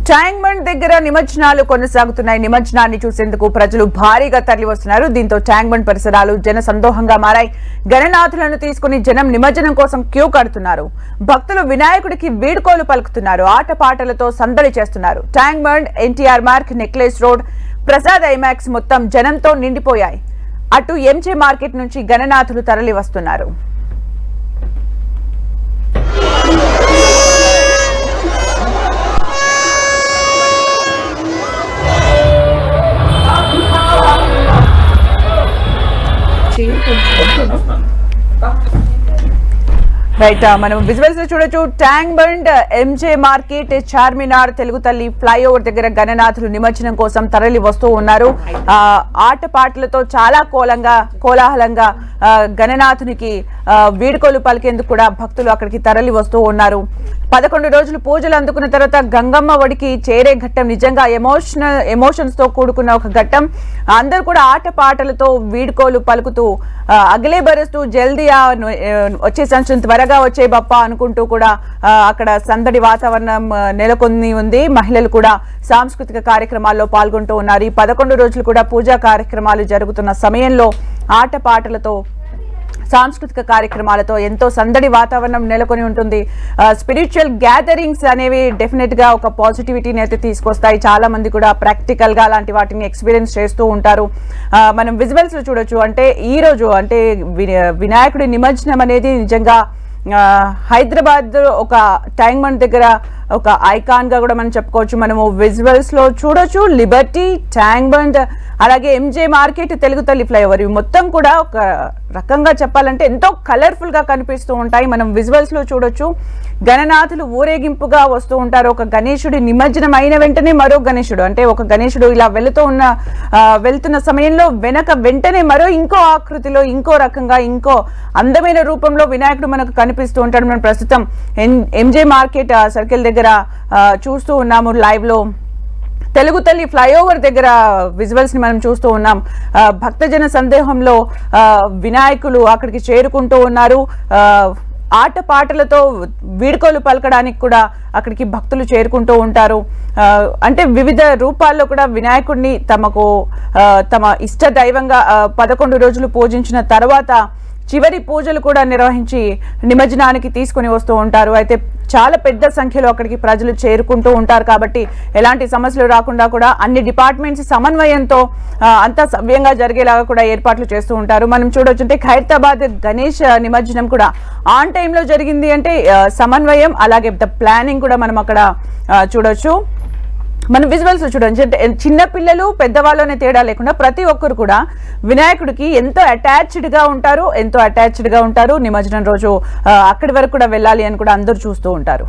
Tank bund దగ్గర నిమజ్జనాలు కొనసాగుతున్నాయి. నిమజ్జనాన్ని చూసేందుకు ప్రజలు భారీగా తరలి వస్తున్నారు. దీంతో ట్యాంక్ బండ్ పరిసరాలు జన సందోహంగా మారాయి. గణనాథులను తీసుకుని జనం నిమజ్జనం కోసం క్యూ కడుతున్నారు. భక్తులు వినాయకుడికి వీడ్కోలు పలుకుతున్నారు. ఆటపాటలతో సందడి చేస్తున్నారు. Tank bund, NTR mark, necklace road, Prasad IMAX మొత్తం జనంతో నిండిపోయాయి. అటు ఎంజే మార్కెట్ నుంచి గణనాథులు తరలి వస్తున్నారు. రైట్, మనం విజువల్స్ లో చూడొచ్చు. Tank bund, MJ market, Charminar, Telugu తల్లి ఫ్లైఓవర్ దగ్గర గణనాథులు నిమజ్జనం కోసం తరలి వస్తూ ఉన్నారు. ఆటపాటలతో చాలా కోలాహలంగా గణనాథునికి వీడ్కోలు పలికేందుకు కూడా భక్తులు అక్కడికి తరలి వస్తూ ఉన్నారు. 11 రోజులు పూజలు అందుకున్న తర్వాత గంగమ్మ ఒడికి చేరే ఘట్టం నిజంగా ఎమోషన్స్ తో కూడుకున్న ఒక ఘట్టం. అందరూ కూడా ఆటపాటలతో వీడ్కోలు పలుకుతూ అగలే బరుస్తూ జల్దీ వచ్చే త్వరగా వచ్చే బప్ప అనుకుంటూ కూడా అక్కడ సందడి వాతావరణం నెలకొని ఉంది. మహిళలు కూడా సాంస్కృతిక కార్యక్రమాల్లో పాల్గొంటూ ఉన్నారు. ఈ 11 రోజులు కూడా పూజా కార్యక్రమాలు జరుగుతున్న సమయంలో ఆటపాటలతో సాంస్కృతిక కార్యక్రమాలతో ఎంతో సందడి వాతావరణం నెలకొని ఉంటుంది. స్పిరిచువల్ గ్యాదరింగ్స్ అనేవి డెఫినెట్ గా ఒక పాజిటివిటీని అయితే తీసుకొస్తాయి. చాలా మంది కూడా ప్రాక్టికల్ గా అలాంటి వాటిని ఎక్స్పీరియన్స్ చేస్తూ ఉంటారు. మనం విజువల్స్ లో చూడొచ్చు. అంటే ఈ రోజు అంటే వినాయకుడి నిమజ్జనం అనేది నిజంగా హైదరాబాద్ ఒక ట్యాంక్ బండ్ దగ్గర ఒక ఐకాన్ గా కూడా మనం చెప్పుకోవచ్చు. మనము విజువల్స్ లో చూడొచ్చు. లిబర్టీ, ట్యాంక్ బండ్, అలాగే ఎంజే మార్కెట్, తెలుగు తల్లి ఫ్లైఓవర్, ఇవి మొత్తం కూడా ఒక రకంగా చెప్పాలంటే ఎంతో కలర్ఫుల్ గా కనిపిస్తూ ఉంటాయి. మనం విజువల్స్ లో చూడొచ్చు. గణనాథులు ఊరేగింపుగా వస్తూ ఉంటారు. ఒక గణేశుడి నిమజ్జనం అయిన వెంటనే మరో గణేశుడు, అంటే ఒక గణేశుడు ఇలా వెళ్తున్న సమయంలో వెంటనే మరో ఇంకో ఆకృతిలో, ఇంకో రకంగా, ఇంకో అందమైన రూపంలో వినాయకుడు మనకు కనిపిస్తూ ఉంటాడు. మనం ప్రస్తుతం ఎంజే మార్కెట్ సర్కిల్ దగ్గర చూస్తూ ఉన్నాము లైవ్ లో. తెలుగు తల్లి ఫ్లైఓవర్ దగ్గర విజువల్స్ ని మనం చూస్తూ ఉన్నాం. భక్తజన సందేహంలో వినాయకులు అక్కడికి చేరుకుంటూ ఉన్నారు. ఆటపాటలతో వీడ్కోలు పలకడానికి కూడా అక్కడికి భక్తులు చేరుకుంటూ ఉంటారు. అంటే వివిధ రూపాల్లో కూడా వినాయకుడిని తమ ఇష్ట దైవంగా 11 రోజులు పూజించిన తర్వాత చివరి పూజలు కూడా నిర్వహించి నిమజ్జనానికి తీసుకుని వస్తూ ఉంటారు. అయితే చాలా పెద్ద సంఖ్యలో అక్కడికి ప్రజలు చేరుకుంటూ ఉంటారు. కాబట్టి ఎలాంటి సమస్యలు రాకుండా కూడా అన్ని డిపార్ట్మెంట్స్ సమన్వయంతో అంతా సవ్యంగా జరిగేలాగా కూడా ఏర్పాట్లు చేస్తూ ఉంటారు. మనం చూడొచ్చు. అంటే ఖైరతాబాద్ గణేష్ నిమజ్జనం కూడా ఆన్ టైంలో జరిగింది. అంటే సమన్వయం, అలాగే ప్లానింగ్ కూడా మనం అక్కడ చూడొచ్చు. మనం విజువల్స్ చూడండి. అంటే చిన్న పిల్లలు పెద్దవాళ్ళనే తేడా లేకుండా ప్రతి ఒక్కరు కూడా వినాయకుడికి ఎంతో అటాచ్డ్ గా ఉంటారు. నిమజ్జనం రోజు అక్కడి వరకు కూడా వెళ్ళాలి అని కూడా అందరూ చూస్తూ ఉంటారు.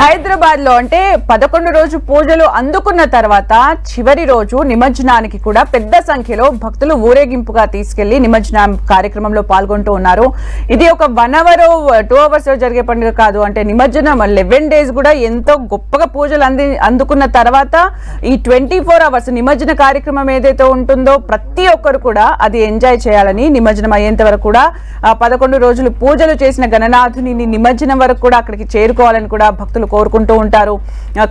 హైదరాబాద్ లో అంటే 11 రోజు పూజలు అందుకున్న తర్వాత చివరి రోజు నిమజ్జనానికి కూడా పెద్ద సంఖ్యలో భక్తులు ఊరేగింపుగా తీసుకెళ్లి నిమజ్జనం కార్యక్రమంలో పాల్గొంటూ ఉన్నారు. ఇది ఒక 1 hour 2 hours జరిగే పండుగ కాదు. అంటే నిమజ్జనం 11 days కూడా ఎంతో గొప్పగా పూజలు అందుకున్న తర్వాత ఈ 24 hours నిమజ్జన కార్యక్రమం ఏదైతే ఉంటుందో ప్రతి ఒక్కరు కూడా అది ఎంజాయ్ చేయాలని, నిమజ్జనం అయ్యేంత వరకు కూడా 11 రోజులు పూజలు చేసిన గణనాథుని నిమజ్జనం వరకు కూడా అక్కడికి చేరుకోవాలని కూడా భక్తులు కోరుకుంటూ ఉంటారు.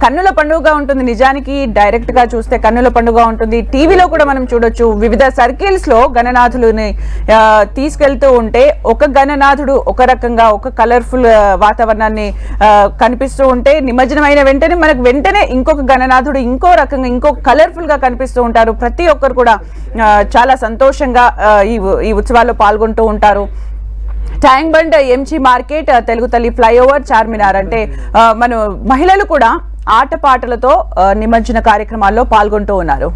కన్నుల పండుగగా ఉంటుంది. నిజానికి డైరెక్ట్ గా చూస్తే కన్నుల పండుగ ఉంటుంది. టీవీలో కూడా మనం చూడొచ్చు. వివిధ సర్కిల్స్ లో గణనాథులని తీసుకెళ్తూ ఉంటే ఒక గణనాథుడు ఒక రకంగా ఒక కలర్ఫుల్ వాతావరణాన్ని కనిపిస్తూ ఉంటే, నిమజ్జనమైన వెంటనే మనకు వెంటనే ఇంకొక గణనాథుడు ఇంకో రకంగా ఇంకో కలర్ఫుల్ గా కనిపిస్తూ ఉంటారు. ప్రతి ఒక్కరు కూడా చాలా సంతోషంగా ఈ ఉత్సవాల్లో పాల్గొంటూ ఉంటారు. Tank bund, MG market, Telugu తల్లి ఫ్లైఓవర్, చార్మినార్ అంటే మన మహిళలు కూడా ఆటపాటలతో నిమజ్జన కార్యక్రమాల్లో పాల్గొంటూ ఉన్నారు.